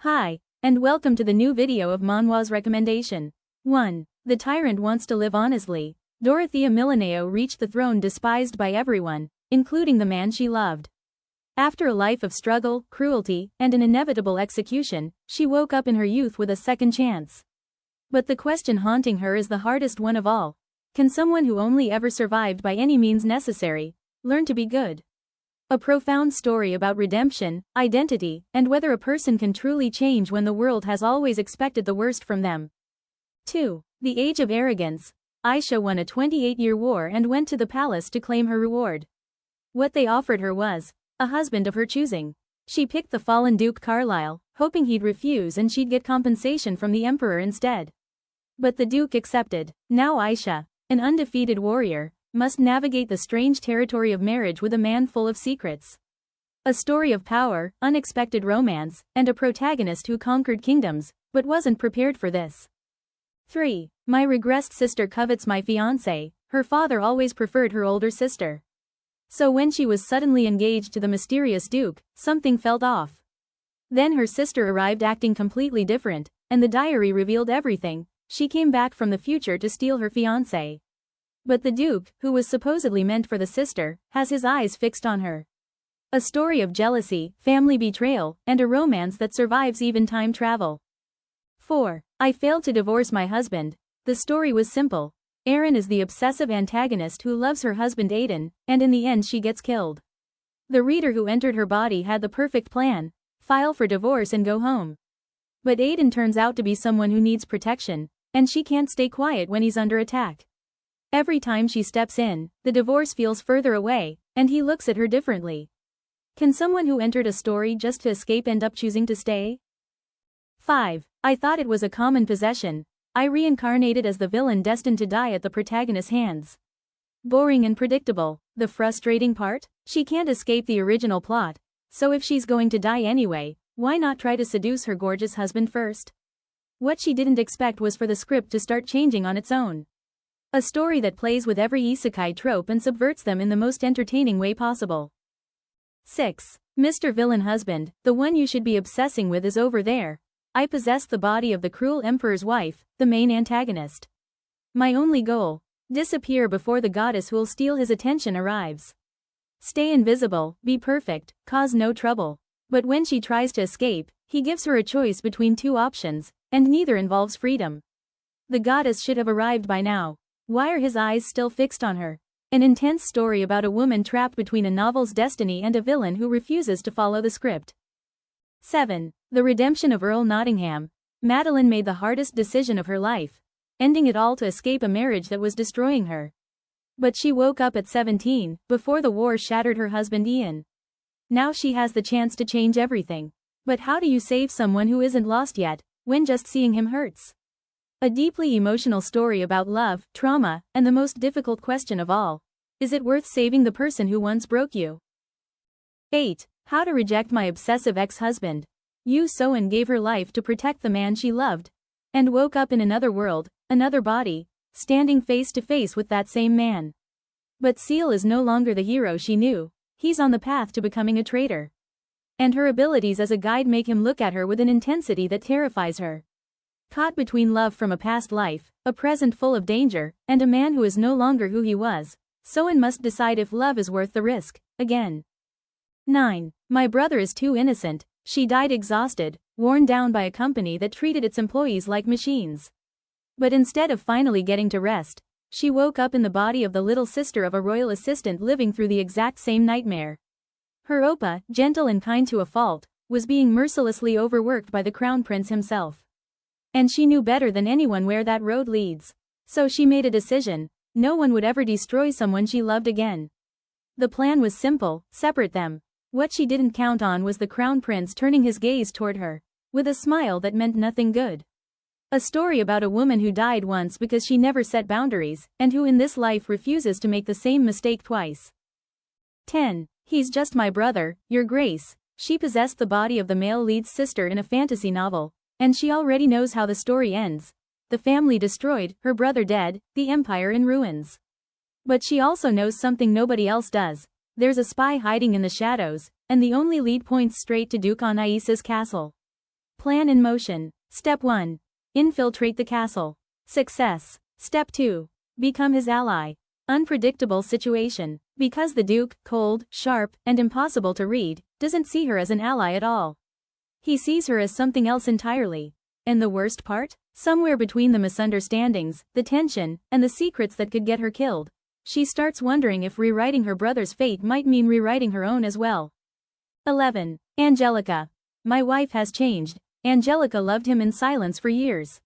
Hi, and welcome to the new video of Manhwa's recommendation. 1. The Tyrant wants to live honestly. Dorothea Milaneo reached the throne despised by everyone, including the man she loved. After a life of struggle, cruelty, and an inevitable execution, she woke up in her youth with a second chance. But the question haunting her is the hardest one of all. Can someone who only ever survived by any means necessary, learn to be good? A profound story about redemption, identity, and whether a person can truly change when the world has always expected the worst from them. 2. The Age of Arrogance. Aisha won a 28-year war and went to the palace to claim her reward. What they offered her was a husband of her choosing. She picked the fallen Duke Carlisle, hoping he'd refuse and she'd get compensation from the emperor instead. But the Duke accepted. Now Aisha, an undefeated warrior, must navigate the strange territory of marriage with a man full of secrets. A story of power, unexpected romance, and a protagonist who conquered kingdoms, but wasn't prepared for this. 3. My regressed sister covets my fiance. Her father always preferred her older sister. So when she was suddenly engaged to the mysterious Duke, something felt off. Then her sister arrived acting completely different, and the diary revealed everything. She came back from the future to steal her fiance. But the Duke, who was supposedly meant for the sister, has his eyes fixed on her. A story of jealousy, family betrayal, and a romance that survives even time travel. 4. I failed to divorce my husband. The story was simple. Erin is the obsessive antagonist who loves her husband Aiden, and in the end she gets killed. The reader who entered her body had the perfect plan: file for divorce and go home. But Aiden turns out to be someone who needs protection, and she can't stay quiet when he's under attack. Every time she steps in, the divorce feels further away, and he looks at her differently. Can someone who entered a story just to escape end up choosing to stay? 5. I thought it was a common possession. I reincarnated as the villain destined to die at the protagonist's hands. Boring and predictable. The frustrating part? She can't escape the original plot, so if she's going to die anyway, why not try to seduce her gorgeous husband first? What she didn't expect was for the script to start changing on its own. A story that plays with every isekai trope and subverts them in the most entertaining way possible. 6. Mr. Villain Husband, the one you should be obsessing with is over there. I possessed the body of the cruel emperor's wife, the main antagonist. My only goal: disappear before the goddess who'll steal his attention arrives. Stay invisible, be perfect, cause no trouble. But when she tries to escape, he gives her a choice between two options, and neither involves freedom. The goddess should have arrived by now. Why are his eyes still fixed on her? An intense story about a woman trapped between a novel's destiny and a villain who refuses to follow the script. 7. The Redemption of Earl Nottingham. Madeline made the hardest decision of her life, ending it all to escape a marriage that was destroying her. But she woke up at 17, before the war shattered her husband Ian. Now she has the chance to change everything. But how do you save someone who isn't lost yet, when just seeing him hurts? A deeply emotional story about love, trauma, and the most difficult question of all: is it worth saving the person who once broke you? 8. How to Reject My Obsessive Ex-Husband. Yu Soen gave her life to protect the man she loved, and woke up in another world, another body, standing face to face with that same man. But Seal is no longer the hero she knew. He's on the path to becoming a traitor. And her abilities as a guide make him look at her with an intensity that terrifies her. Caught between love from a past life, a present full of danger, and a man who is no longer who he was, Soen must decide if love is worth the risk, again. 9. My Brother is Too Innocent. She died exhausted, worn down by a company that treated its employees like machines. But instead of finally getting to rest, she woke up in the body of the little sister of a royal assistant living through the exact same nightmare. Her Oppa, gentle and kind to a fault, was being mercilessly overworked by the crown prince himself. And she knew better than anyone where that road leads. So she made a decision: no one would ever destroy someone she loved again. The plan was simple: separate them. What she didn't count on was the crown prince turning his gaze toward her, with a smile that meant nothing good. A story about a woman who died once because she never set boundaries, and who in this life refuses to make the same mistake twice. 10. He's Just My Brother, Your Grace. She possessed the body of the male lead's sister in a fantasy novel, and she already knows how the story ends: the family destroyed, her brother dead, the empire in ruins. But she also knows something nobody else does: there's a spy hiding in the shadows, and the only lead points straight to Duke Anaisa's castle. Plan in motion. Step 1. Infiltrate the castle. Success. Step 2. Become his ally. Unpredictable situation. Because the Duke, cold, sharp, and impossible to read, doesn't see her as an ally at all. He sees her as something else entirely. And the worst part? Somewhere between the misunderstandings, the tension, and the secrets that could get her killed, she starts wondering if rewriting her brother's fate might mean rewriting her own as well. 11. Angelica. My wife has changed. Angelica loved him in silence for years.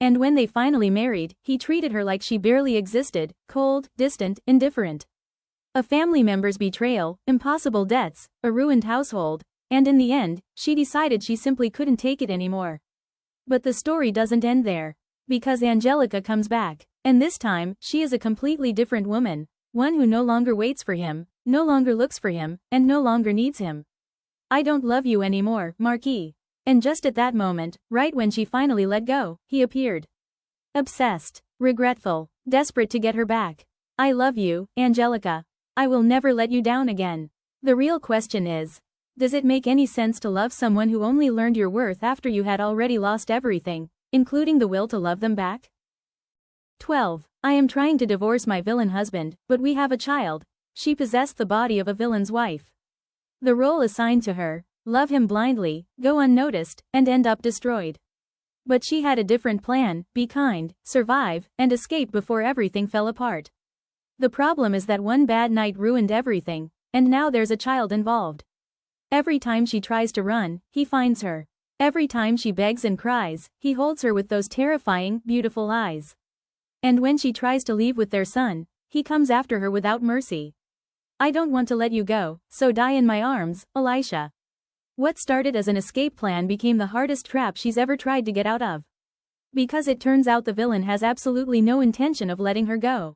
And when they finally married, he treated her like she barely existed, cold, distant, indifferent. A family member's betrayal, impossible debts, a ruined household, and in the end, she decided she simply couldn't take it anymore. But the story doesn't end there. Because Angelica comes back. And this time, she is a completely different woman. One who no longer waits for him, no longer looks for him, and no longer needs him. I don't love you anymore, Marquis. And just at that moment, right when she finally let go, he appeared. Obsessed, regretful, desperate to get her back. I love you, Angelica. I will never let you down again. The real question is, does it make any sense to love someone who only learned your worth after you had already lost everything, including the will to love them back? 12. I am trying to divorce my villain husband, but we have a child. She possessed the body of a villain's wife. The role assigned to her, love him blindly, go unnoticed, and end up destroyed. But she had a different plan, be kind, survive, and escape before everything fell apart. The problem is that one bad night ruined everything, and now there's a child involved. Every time she tries to run, he finds her. Every time she begs and cries, he holds her with those terrifying, beautiful eyes. And when she tries to leave with their son, he comes after her without mercy. I don't want to let you go, so die in my arms, Elisha. What started as an escape plan became the hardest trap she's ever tried to get out of. Because it turns out the villain has absolutely no intention of letting her go.